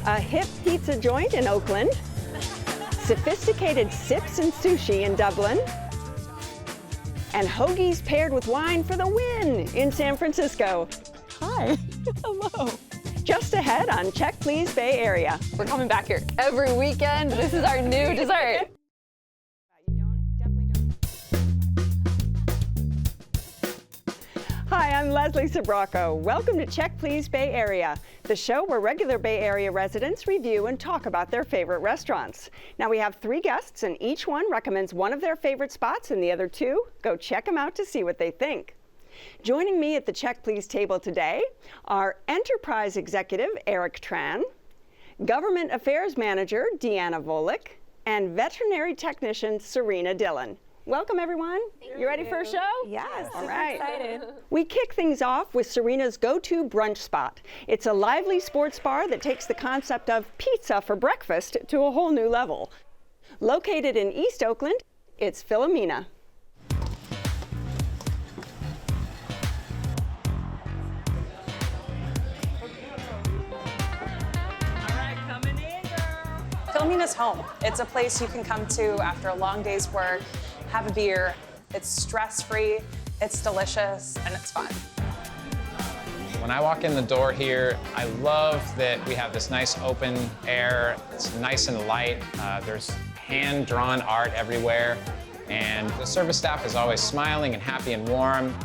A hip pizza joint in Oakland. Sophisticated sips and sushi in Dublin. And hoagies paired with wine for the win in San Francisco. Hi. Hello. Just ahead on Check Please Bay Area. We're coming back here every weekend. This is our new dessert. Hi, I'm Leslie Sabraco. Welcome to Check Please Bay Area, the show where regular Bay Area residents review and talk about their favorite restaurants. Now we have 3 guests and each one recommends one of their favorite spots and the other 2 go check them out to see what they think. Joining me at the Check Please table today are Enterprise Executive Eric Tran, Government Affairs Manager Deanna Volek, and Veterinary Technician Serena Dillon. Welcome, everyone. You ready for a show? Yes, All right. excited. We kick things off with Serena's go-to brunch spot. It's a lively sports bar that takes the concept of pizza for breakfast to a whole new level. Located in East Oakland, it's Philomena. Philomena's home. It's a place you can come to after a long day's work, have a beer. It's stress-free, it's delicious, and it's fun. When I walk in the door here, I love that we have this nice open air. It's nice and light. There's hand-drawn art everywhere. And the service staff is always smiling and happy and warm.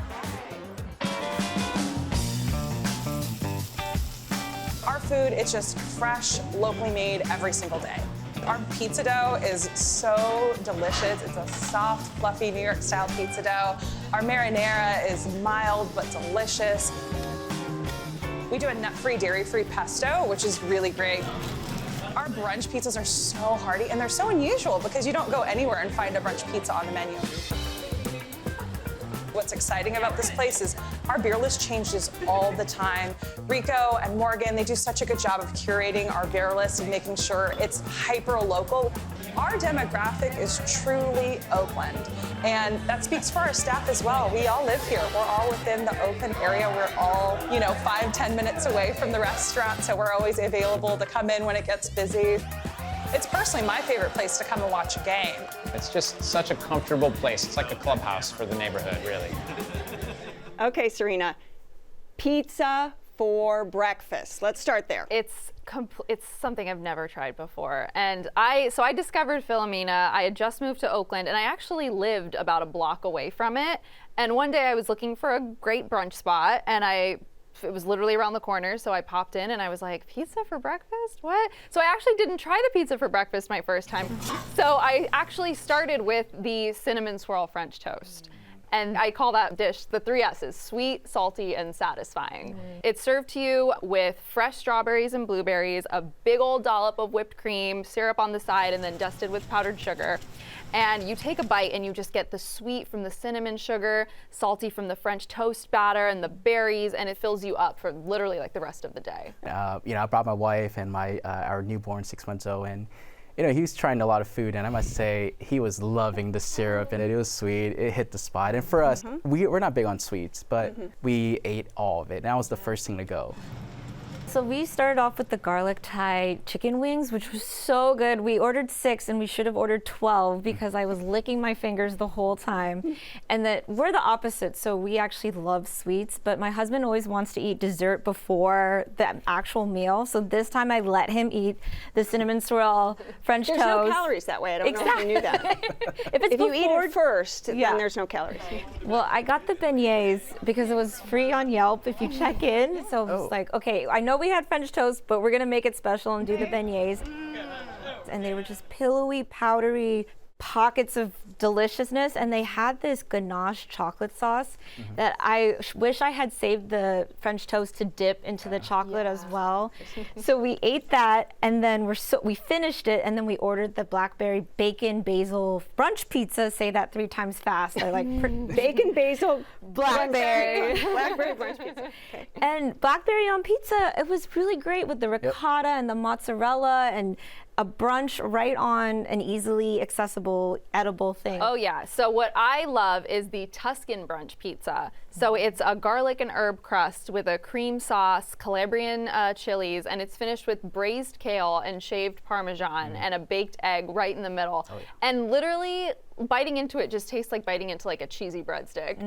Our food, it's just fresh, locally made every single day. Our pizza dough is so delicious. It's a soft, fluffy New York style pizza dough. Our marinara is mild but delicious. We do a nut-free, dairy-free pesto, which is really great. Our brunch pizzas are so hearty and they're so unusual because you don't go anywhere and find a brunch pizza on the menu. What's exciting about this place is our beer list changes all the time. Rico and Morgan, they do such a good job of curating our beer list and making sure it's hyper-local. Our demographic is truly Oakland, and that speaks for our staff as well. We all live here. We're all within the Oakland area. We're all, 5-10 minutes away from the restaurant, so we're always available to come in when it gets busy. It's personally my favorite place to come and watch a game. It's just such a comfortable place. It's like a clubhouse for the neighborhood, really. Okay, Serena, pizza for breakfast. Let's start there. It's something I've never tried before. And I discovered Philomena. I had just moved to Oakland and I actually lived about a block away from it. And one day I was looking for a great brunch spot and it was literally around the corner, so I popped in and I was like, pizza for breakfast? What? So I actually didn't try the pizza for breakfast my first time. So I actually started with the cinnamon swirl French toast. And I call that dish the 3 S's, sweet, salty, and satisfying. It's served to you with fresh strawberries and blueberries, a big old dollop of whipped cream, syrup on the side, and then dusted with powdered sugar. And you take a bite and you just get the sweet from the cinnamon sugar, salty from the French toast batter and the berries, and it fills you up for literally like the rest of the day. I brought my wife and our newborn 6 months old, and he was trying a lot of food, and I must say he was loving the syrup, and it was sweet. It hit the spot. And for us, we're not big on sweets, but we ate all of it. That was the first thing to go. So we started off with the garlic Thai chicken wings, which was so good. We ordered 6 and we should have ordered 12 because I was licking my fingers the whole time. And that we're the opposite, so we actually love sweets, but my husband always wants to eat dessert before the actual meal. So this time I let him eat the cinnamon swirl French toast. There's no calories that way. I don't know if you knew that. if you eat it first, then there's no calories. Well, I got the beignets because it was free on Yelp if you check in. So I was like, okay, I know we had French toast, but we're gonna make it special and do the beignets. And they were just pillowy, powdery pockets of deliciousness, and they had this ganache chocolate sauce that I wish I had saved the French toast to dip into the chocolate as well. So we ate that, and then we finished it, and then we ordered the blackberry bacon basil brunch pizza. Say that 3 times fast. I like bacon basil blackberry blackberry brunch pizza. Okay. And blackberry on pizza. It was really great with the ricotta and the mozzarella, and a brunch right on an easily accessible, edible thing. Oh yeah, so what I love is the Tuscan brunch pizza. So it's a garlic and herb crust with a cream sauce, Calabrian chilies, and it's finished with braised kale and shaved Parmesan and a baked egg right in the middle. Oh, yeah. And literally biting into it just tastes like biting into like a cheesy breadstick.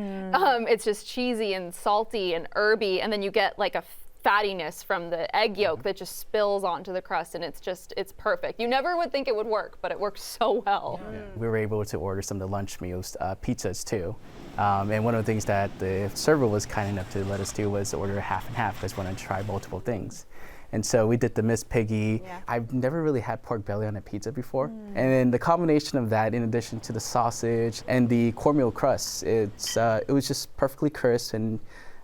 It's just cheesy and salty and herby, and then you get like a fattiness from the egg yolk that just spills onto the crust, and it's perfect. You never would think it would work, but it works so well. Yeah. We were able to order some of the lunch meals, pizzas too. And one of the things that the server was kind enough to let us do was order half and half because we wanted to try multiple things. And so we did the Miss Piggy. Yeah. I've never really had pork belly on a pizza before. And then the combination of that, in addition to the sausage and the cornmeal crust, it was just perfectly crisp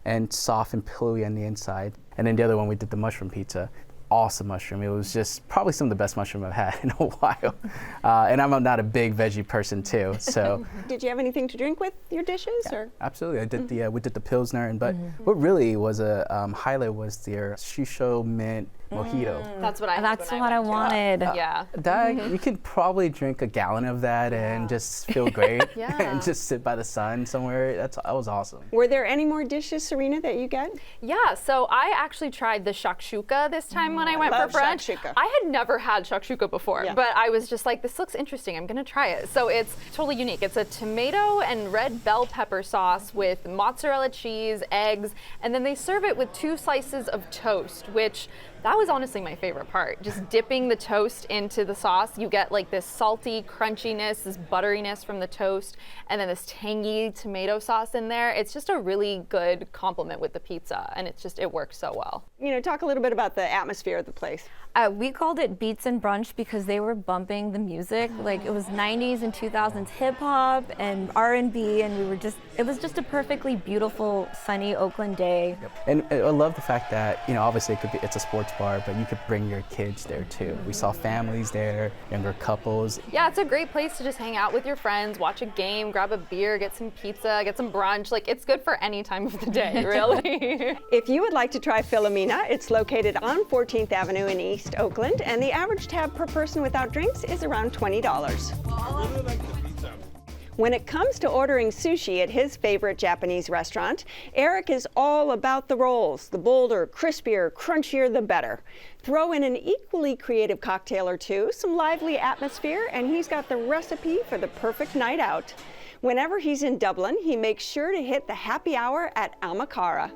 and soft and pillowy on the inside. And then the other one, we did the mushroom pizza. Awesome mushroom. It was just probably some of the best mushroom I've had in a while. And I'm not a big veggie person too, so. Did you have anything to drink with your dishes? Yeah, or? Absolutely. I did we did the Pilsner, but what really was a highlight was their Shisho mint mojito. That's what I had. That's what I wanted. Yeah. That you could probably drink a gallon of that and just feel great and just sit by the sun somewhere. That was awesome. Were there any more dishes, Serena, that you get? Yeah, so I actually tried the shakshuka this time when I went for brunch. Shakshuka. I had never had shakshuka before, but I was just like, this looks interesting. I'm gonna try it. So it's totally unique. It's a tomato and red bell pepper sauce with mozzarella cheese, eggs, and then they serve it with 2 slices of toast, which that was honestly my favorite part. Just dipping the toast into the sauce, you get like this salty crunchiness, this butteriness from the toast, and then this tangy tomato sauce in there. It's just a really good complement with the pizza, and it works so well. You know, talk a little bit about the atmosphere of the place. We called it Beats and Brunch because they were bumping the music. Like it was 90s and 2000s hip hop and R&B, and it was just a perfectly beautiful sunny Oakland day. Yep. And I love the fact that, obviously it's a sports bar, but you could bring your kids there too. We saw families there, younger couples. Yeah, it's a great place to just hang out with your friends, watch a game, grab a beer, get some pizza, get some brunch. Like it's good for any time of the day, really. If you would like to try Philomena, it's located on 14th Avenue in East Oakland, and the average tab per person without drinks is around $20. When it comes to ordering sushi at his favorite Japanese restaurant, Eric is all about the rolls. The bolder, crispier, crunchier, the better. Throw in an equally creative cocktail or two, some lively atmosphere, and he's got the recipe for the perfect night out. Whenever he's in Dublin, he makes sure to hit the happy hour at Amakara.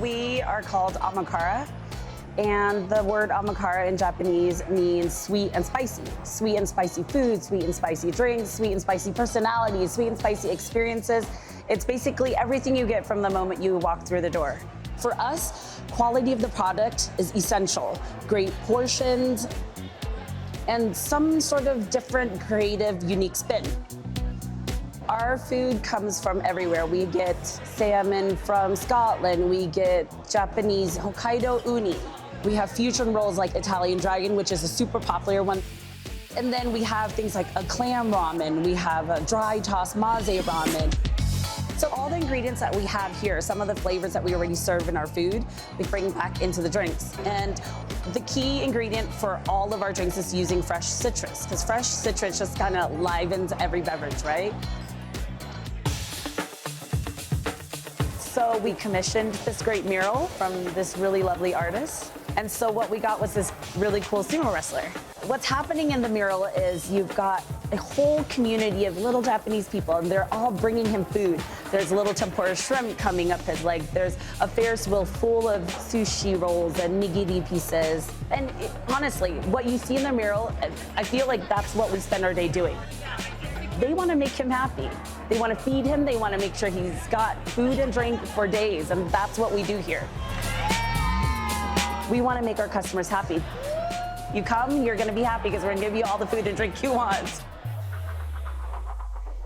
We are called Amakara, and the word Amakara in Japanese means sweet and spicy. Sweet and spicy food, sweet and spicy drinks, sweet and spicy personalities, sweet and spicy experiences. It's basically everything you get from the moment you walk through the door. For us, quality of the product is essential. Great portions and some sort of different, creative, unique spin. Our food comes from everywhere. We get salmon from Scotland. We get Japanese Hokkaido uni. We have fusion rolls like Italian Dragon, which is a super popular one. And then we have things like a clam ramen. We have a dry tossed maze ramen. So all the ingredients that we have here, some of the flavors that we already serve in our food, we bring back into the drinks. And the key ingredient for all of our drinks is using fresh citrus, because fresh citrus just kind of livens every beverage, right? So we commissioned this great mural from this really lovely artist. And so what we got was this really cool sumo wrestler. What's happening in the mural is you've got a whole community of little Japanese people, and they're all bringing him food. There's a little tempura shrimp coming up his leg. There's a Ferris wheel full of sushi rolls and nigiri pieces. And honestly, what you see in the mural, I feel like that's what we spend our day doing. They want to make him happy. They want to feed him. They want to make sure he's got food and drink for days, and that's what we do here. We want to make our customers happy. You come, you're going to be happy because we're going to give you all the food and drink you want.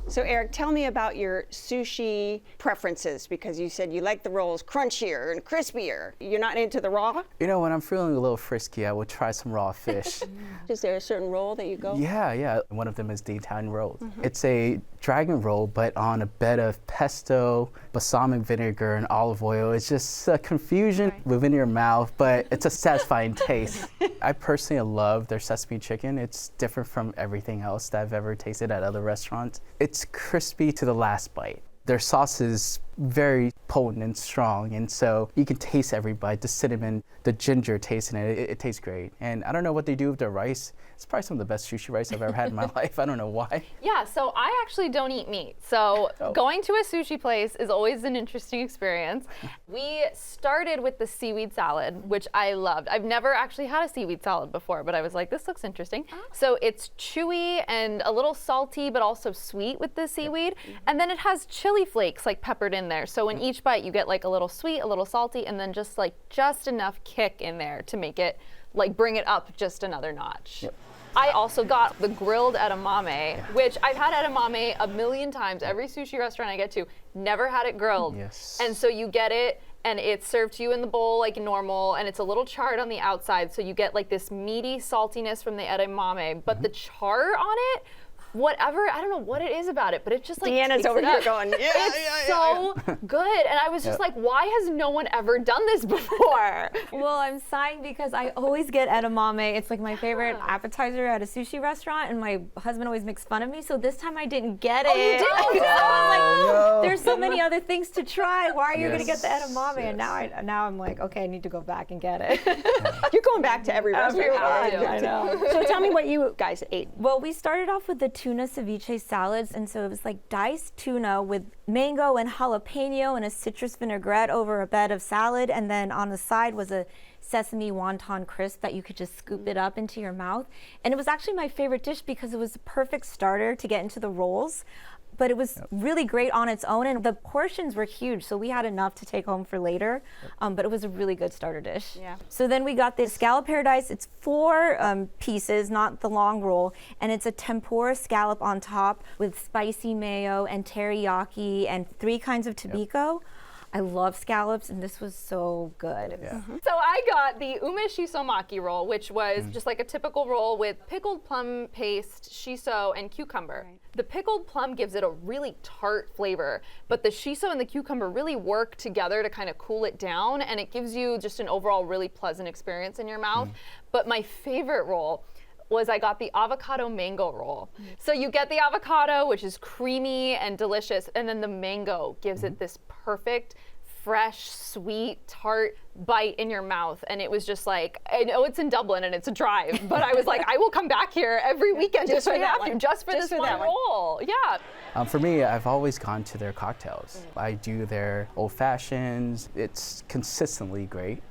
So Eric, tell me about your sushi preferences, because you said you like the rolls crunchier and crispier. You're not into the raw? When I'm feeling a little frisky, I will try some raw fish. Is there a certain roll that you go? Yeah. One of them is the Italian roll. It's a dragon roll, but on a bed of pesto, balsamic vinegar, and olive oil. It's just a confusion within your mouth, but it's a satisfying taste. I personally love their sesame chicken. It's different from everything else that I've ever tasted at other restaurants. It's crispy to the last bite. Their sauce is very potent and strong, and so you can taste every bite. The cinnamon, the ginger taste in it, it tastes great. And I don't know what they do with their rice. It's probably some of the best sushi rice I've ever had in my life. I don't know why. Yeah, so I actually don't eat meat. So going to a sushi place is always an interesting experience. We started with the seaweed salad, which I loved. I've never actually had a seaweed salad before, but I was like, this looks interesting. So it's chewy and a little salty, but also sweet with the seaweed. And then it has chili flakes like peppered in there. So in each bite, you get like a little sweet, a little salty, and then just enough kick in there to make it like bring it up just another notch. I also got the grilled edamame, which I've had edamame a million times. Every sushi restaurant I get to, never had it grilled. And so you get it, and it's served to you in the bowl like normal, and it's a little charred on the outside, so you get like this meaty saltiness from the edamame, but the char on it, whatever, I don't know what it is about it, but it just like Deanna's over here going, it's so good. And I was just like, why has no one ever done this before? Well, I'm sighing because I always get edamame. It's like my favorite appetizer at a sushi restaurant, and my husband always makes fun of me. So this time I didn't get it. You didn't? So I was like, there's so many other things to try. Why are you going to get the edamame? And now I'm like, okay, I need to go back and get it. You're going back to every restaurant. I know. So tell me what you guys ate. Well, we started off with the tuna ceviche salads, and so it was like diced tuna with mango and jalapeno and a citrus vinaigrette over a bed of salad, and then on the side was a sesame wonton crisp that you could just scoop it up into your mouth. And it was actually my favorite dish because it was the perfect starter to get into the rolls. But it was really great on its own, and the portions were huge, so we had enough to take home for later. But it was a really good starter dish. So then we got this scallop paradise. It's 4 pieces, not the long roll, and it's a tempura scallop on top with spicy mayo and teriyaki and 3 kinds of tobiko. I love scallops, and this was so good. So I got the ume shisomaki roll, which was just like a typical roll with pickled plum paste, shiso, and cucumber. The pickled plum gives it a really tart flavor, but the shiso and the cucumber really work together to kind of cool it down, and it gives you just an overall really pleasant experience in your mouth. But my favorite roll was I got the avocado mango roll. So you get the avocado, which is creamy and delicious, and then the mango gives it this perfect, fresh, sweet, tart bite in your mouth. And it was just like, I know it's in Dublin and it's a drive, but I was like, I will come back here every weekend just for this one roll. Yeah. For me, I've always gone to their cocktails. I do their old fashions. It's consistently great.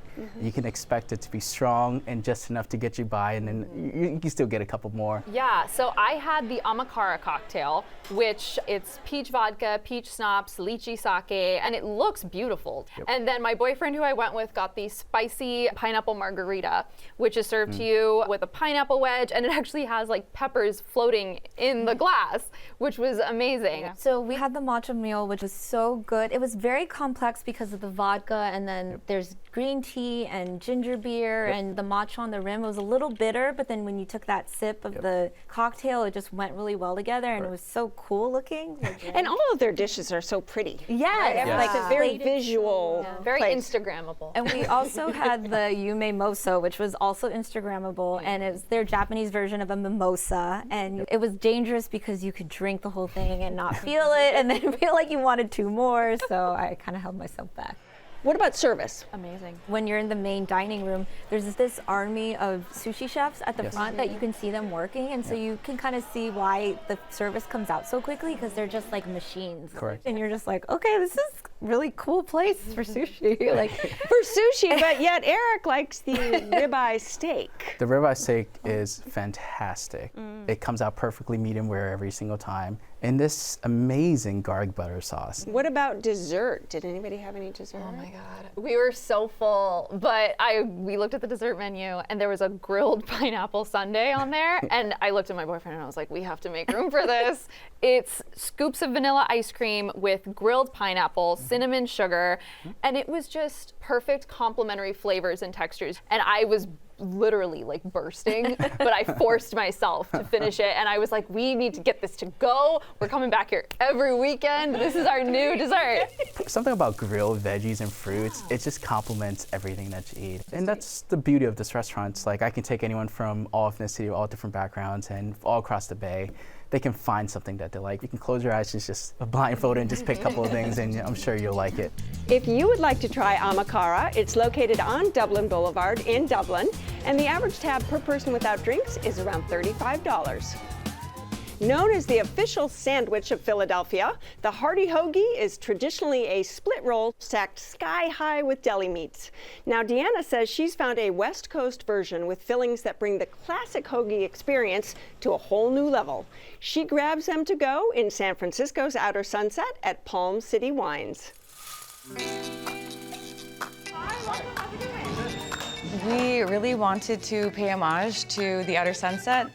You can expect it to be strong and just enough to get you by, and then you can still get a couple more. Yeah, so I had the Amakara cocktail, which it's peach vodka, peach schnapps, lychee sake, and it looks beautiful. And then my boyfriend who I went with got the spicy pineapple margarita, which is served to you with a pineapple wedge, and it actually has like peppers floating in the glass, which was amazing. So we had the matcha meal, which was so good. It was very complex because of the vodka, and then there's green tea and ginger beer and the matcha on the rim. It was a little bitter, but then when you took that sip of the cocktail, it just went really well together, and it was so cool looking. And all of their dishes are so pretty. Like a very visual, very place. Instagrammable. And we also had the yume moso, which was also Instagrammable, and it was their Japanese version of a mimosa, and it was dangerous because you could drink the whole thing and not feel it, and then feel like you wanted 2 more, so I kind of held myself back. What about service? Amazing. When you're in the main dining room, there's this army of sushi chefs at the front that you can see them working, and so you can kind of see why the service comes out so quickly, because they're just like machines. Correct. And you're just like, okay, this is really cool place for sushi. Like for sushi, but yet Eric likes the ribeye steak. The ribeye steak is fantastic. It comes out perfectly medium rare every single time. And this amazing garlic butter sauce. What about dessert? Did anybody have any dessert? Oh my God. We were so full, but we looked at the dessert menu and there was a grilled pineapple sundae on there. And I looked at my boyfriend and I was like, we have to make room for this. It's scoops of vanilla ice cream with grilled pineapples, cinnamon sugar, and it was just perfect complementary flavors and textures. And I was literally like bursting, but I forced myself to finish it. And I was like, we need to get this to go. We're coming back here every weekend. This is our new dessert. Something about grilled veggies and fruits, it just complements everything that you eat. And that's the beauty of this restaurant. It's like I can take anyone from all ethnicity, all different backgrounds, and all across the Bay. They can find something that they like. You can close your eyes, just blindfold and just pick a couple of things, and I'm sure you'll like it. If you would like to try Amakara, it's located on Dublin Boulevard in Dublin, and the average tab per person without drinks is around $35. Known as the official sandwich of Philadelphia, the hearty hoagie is traditionally a split roll stacked sky high with deli meats. Now, Deanna says she's found a West Coast version with fillings that bring the classic hoagie experience to a whole new level. She grabs them to go in San Francisco's Outer Sunset at Palm City Wines. We really wanted to pay homage to the Outer Sunset.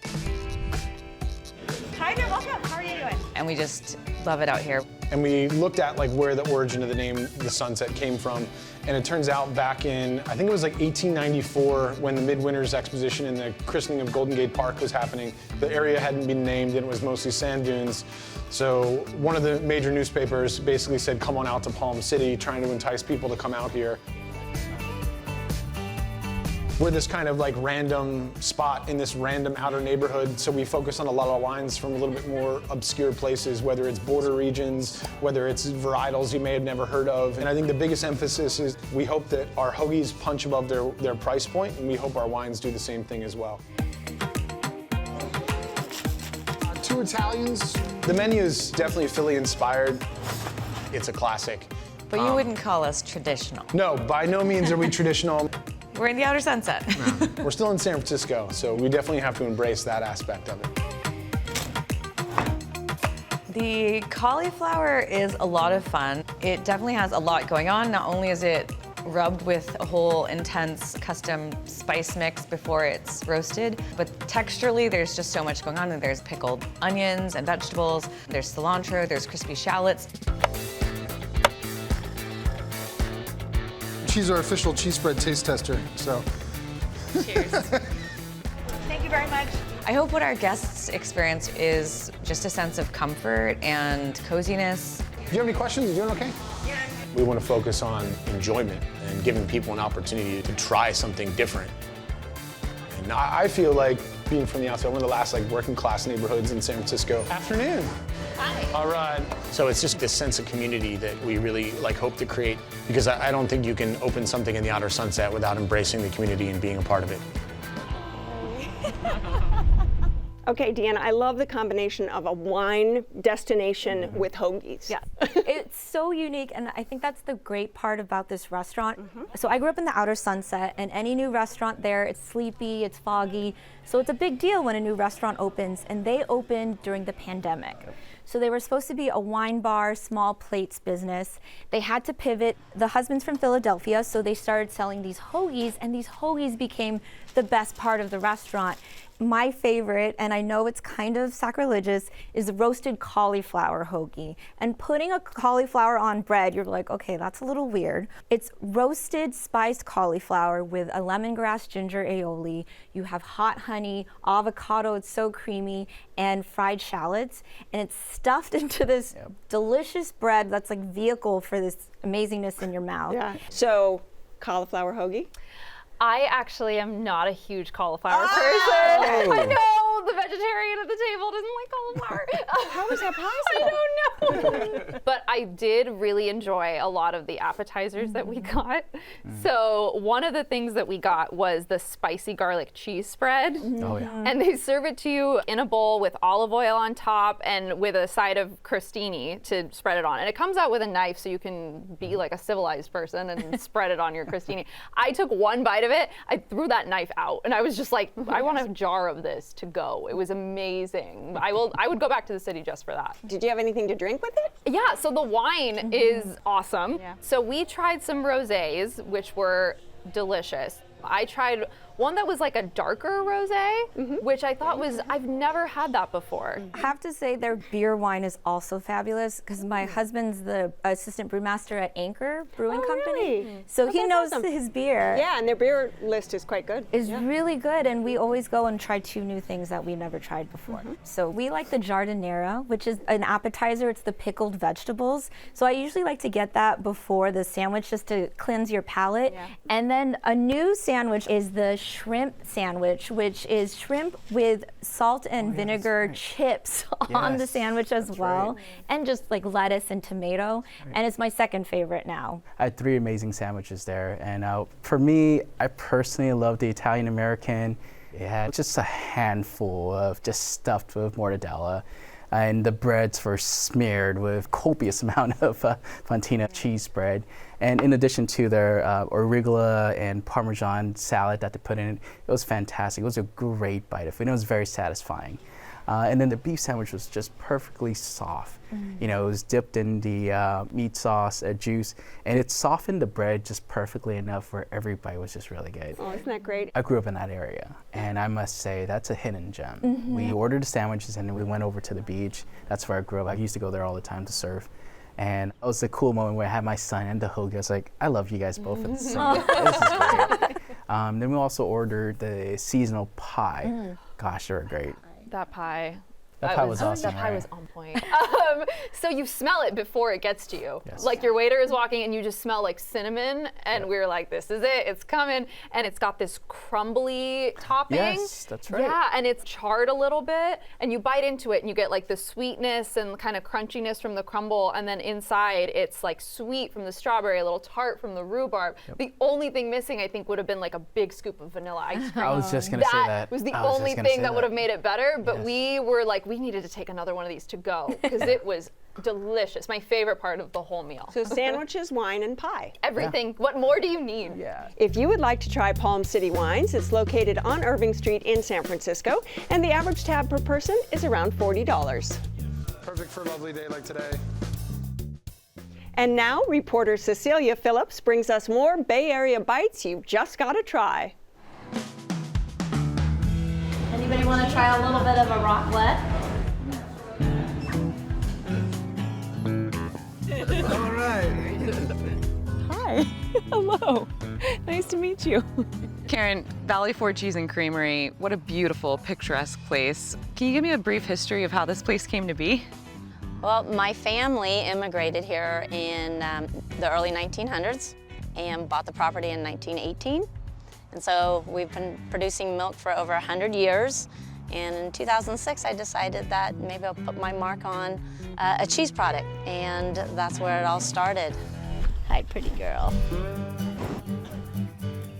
Hi there, welcome. How are you doing? And we just love it out here. And we looked at like where the origin of the name, the Sunset, came from. And it turns out back in, I think it was like 1894, when the Midwinter's Exposition and the christening of Golden Gate Park was happening. The area hadn't been named and it was mostly sand dunes. So one of the major newspapers basically said, come on out to Palm City, trying to entice people to come out here. We're this kind of like random spot in this random outer neighborhood, so we focus on a lot of wines from a little bit more obscure places, whether it's border regions, whether it's varietals you may have never heard of. And I think the biggest emphasis is we hope that our hoagies punch above their price point, and we hope our wines do the same thing as well. 2 Italians. The menu is definitely Philly inspired. It's a classic. But you wouldn't call us traditional. No, by no means are we traditional. We're in the Outer Sunset. We're still in San Francisco, so we definitely have to embrace that aspect of it. The cauliflower is a lot of fun. It definitely has a lot going on. Not only is it rubbed with a whole intense custom spice mix before it's roasted, but texturally there's just so much going on. There's pickled onions and vegetables, there's cilantro, there's crispy shallots. She's our official cheese spread taste tester, so. Cheers. Thank you very much. I hope what our guests experience is just a sense of comfort and coziness. Do you have any questions? Are you doing okay? Yeah. We want to focus on enjoyment and giving people an opportunity to try something different. And I feel like being from the outside, one of the last like working class neighborhoods in San Francisco. Afternoon. Hi. All right. So it's just this sense of community that we really like hope to create, because I don't think you can open something in the Outer Sunset without embracing the community and being a part of it. Okay, Deanna, I love the combination of a wine destination with hoagies. Yeah, it's so unique, and I think that's the great part about this restaurant. So I grew up in the Outer Sunset, and any new restaurant there, it's sleepy, it's foggy, so it's a big deal when a new restaurant opens, and they opened during the pandemic. So they were supposed to be a wine bar, small plates business. They had to pivot. The husband's from Philadelphia, so they started selling these hoagies, and these hoagies became the best part of the restaurant. My favorite, and I know it's kind of sacrilegious, is the roasted cauliflower hoagie. And putting a cauliflower on bread, you're like, okay, that's a little weird. It's roasted spiced cauliflower with a lemongrass ginger aioli. You have hot honey, avocado, it's so creamy, and fried shallots. And it's stuffed into this delicious bread that's like vehicle for this amazingness in your mouth. Yeah. So, cauliflower hoagie? I actually am not a huge cauliflower person. I know, the vegetarian at the table doesn't like cauliflower. How is that possible? I don't know. But I did really enjoy a lot of the appetizers that we got. So one of the things that we got was the spicy garlic cheese spread. Oh, yeah. And they serve it to you in a bowl with olive oil on top and with a side of crostini to spread it on. And it comes out with a knife so you can be like a civilized person and spread it on your crostini. I took one bite of it, I threw that knife out, and I was just like, I want a jar of this to go. It was amazing. I would go back to the city just for that. Did you have anything to drink with it? Yeah, so the wine is awesome. Yeah. So we tried some rosés, which were delicious. I tried one that was like a darker rosé, which I thought was, I've never had that before. I have to say their beer wine is also fabulous because my husband's the assistant brewmaster at Anchor Brewing Company. Really? So he that's knows awesome. his beer. Yeah, and their beer list is quite good. Is really good, and we always go and try 2 new things that we never tried before. So we like the jardinera, which is an appetizer. It's the pickled vegetables. So I usually like to get that before the sandwich just to cleanse your palate. And then a new sandwich is the shrimp sandwich, which is shrimp with salt and vinegar chips on the sandwich as well, and just like lettuce and tomato. And it's my second favorite now. I had 3 amazing sandwiches there, and for me, I personally love the Italian American. It had just a handful of just stuffed with mortadella, and the breads were smeared with copious amount of fontina cheese spread. And in addition to their arugula and Parmesan salad that they put in, it was fantastic. It was a great bite of food. It was very satisfying. And then the beef sandwich was just perfectly soft. You know, it was dipped in the meat sauce, juice, and it softened the bread just perfectly enough where every bite was just really good. Oh, isn't that great? I grew up in that area, and I must say that's a hidden gem. We ordered the sandwiches and then we went over to the beach. That's where I grew up. I used to go there all the time to surf. And it was a cool moment where I had my son and the hoagie. I was like, I love you guys both at the same time. This is great. Then we also ordered the seasonal pie. Gosh, they were great. That pie. That pie was awesome. That pie right? was on point. So you smell it before it gets to you. Yes. Like your waiter is walking and you just smell like cinnamon, and we were like, this is it, it's coming. And it's got this crumbly topping. Yes, that's right. Yeah, and it's charred a little bit, and you bite into it and you get like the sweetness and kind of crunchiness from the crumble, and then inside it's like sweet from the strawberry, a little tart from the rhubarb. The only thing missing, I think, would have been like a big scoop of vanilla ice cream. I was just going to say that. That was the only thing that would have made it better, but we were like, we needed to take another one of these to go because it was delicious. My favorite part of the whole meal. So sandwiches, wine, and pie. Everything. What more do you need? Yeah. If you would like to try Palm City Wines, it's located on Irving Street in San Francisco, and the average tab per person is around $40. Perfect for a lovely day like today. And now, reporter Cecilia Phillips brings us more Bay Area bites you've just got to try. Anybody want to try a little bit of a raclette? All right. Hi. Hello. Nice to meet you. Karen, Valley Ford Cheese and Creamery, what a beautiful, picturesque place. Can you give me a brief history of how this place came to be? Well, my family immigrated here in the early 1900s and bought the property in 1918. And so we've been producing milk for over 100 years. And in 2006, I decided that maybe I'll put my mark on a cheese product. And that's where it all started. Hi, pretty girl.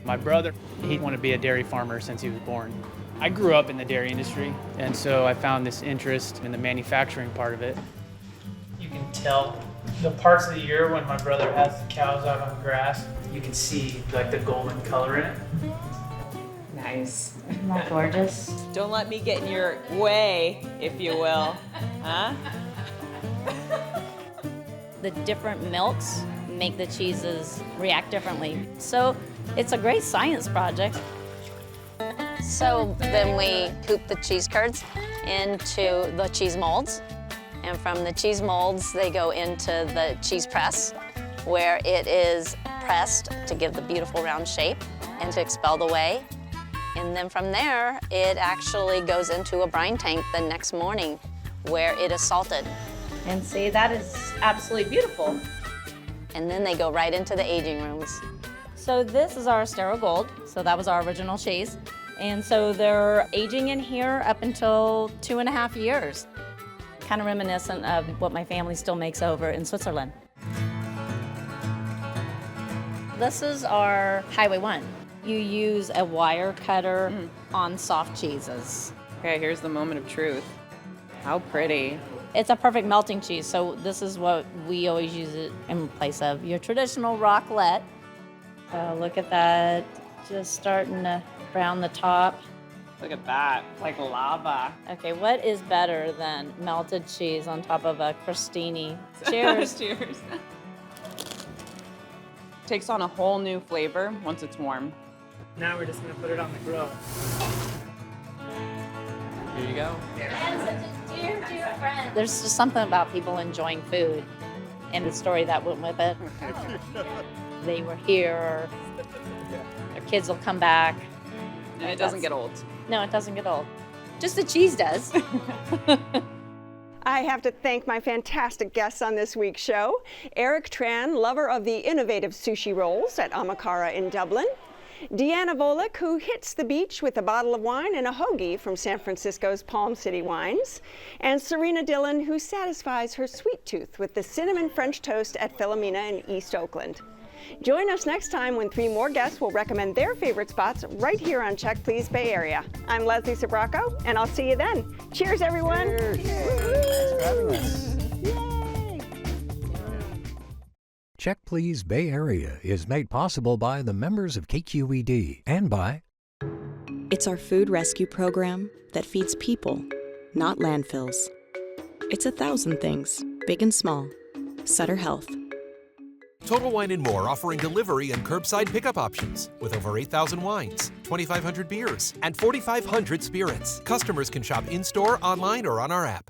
My brother, he wanted to be a dairy farmer since he was born. I grew up in the dairy industry, and so I found this interest in the manufacturing part of it. You can tell the parts of the year when my brother has the cows out on grass, you can see like the golden color in it. Nice. Isn't that gorgeous? Don't let me get in your way, if you will. Huh? The different milks make the cheeses react differently. So it's a great science project. So then we hoop the cheese curds into the cheese molds. And from the cheese molds, they go into the cheese press, where it is pressed to give the beautiful round shape and to expel the whey. And then from there, it actually goes into a brine tank the next morning where it is salted. And see, that is absolutely beautiful. And then they go right into the aging rooms. So this is our sterile gold. So that was our original cheese. And so they're aging in here up until 2.5 years. Kind of reminiscent of what my family still makes over in Switzerland. This is our Highway 1. You use a wire cutter on soft cheeses. Okay, here's the moment of truth. How pretty. It's a perfect melting cheese, so this is what we always use it in place of your traditional raclette. Look at that, just starting to brown the top. Look at that, it's like lava. Okay, what is better than melted cheese on top of a crostini? Cheers. Cheers. Takes on a whole new flavor once it's warm. Now we're just gonna put it on the grill. Here you go. Dear friend. There's just something about people enjoying food and the story that went with it. They were here, their kids will come back. And it doesn't get old. No, it doesn't get old. Just the cheese does. I have to thank my fantastic guests on this week's show. Eric Tran, lover of the innovative sushi rolls at Amakara in Dublin. Deanna Volek, who hits the beach with a bottle of wine and a hoagie from San Francisco's Palm City Wines. And Serena Dillon, who satisfies her sweet tooth with the cinnamon French toast at Philomena in East Oakland. Join us next time when 3 more guests will recommend their favorite spots right here on Check Please Bay Area. I'm Leslie Sabraco, and I'll see you then. Cheers, everyone. Cheers. Thanks for having us. Check Please Bay Area is made possible by the members of KQED and by... It's our food rescue program that feeds people, not landfills. It's 1,000 things, big and small. Sutter Health. Total Wine & More offering delivery and curbside pickup options with over 8,000 wines, 2,500 beers, and 4,500 spirits. Customers can shop in-store, online, or on our app.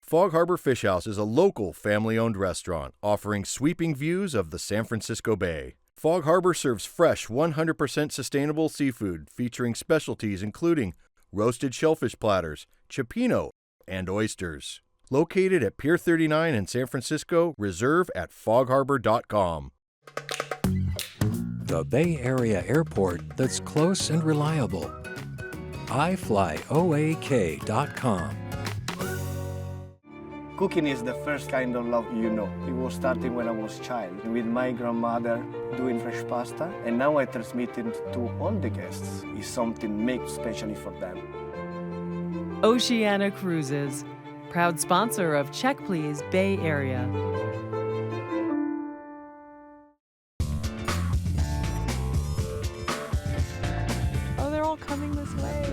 Fog Harbor Fish House is a local family-owned restaurant offering sweeping views of the San Francisco Bay. Fog Harbor serves fresh, 100% sustainable seafood featuring specialties including roasted shellfish platters, cioppino, and oysters. Located at Pier 39 in San Francisco, reserve at fogharbor.com. The Bay Area airport that's close and reliable. iFlyOAK.com. Cooking is the first kind of love you know. It was starting when I was a child, with my grandmother doing fresh pasta, and now I transmit it to all the guests. It's something made specially for them. Oceana Cruises, proud sponsor of Check Please Bay Area. Oh, they're all coming this way.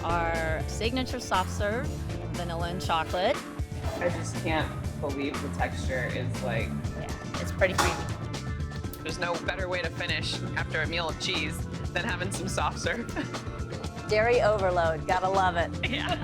Our signature soft serve, vanilla and chocolate. I just can't believe the texture is like... Yeah, it's pretty creamy. There's no better way to finish after a meal of cheese than having some soft serve. Dairy overload, gotta love it. Yeah.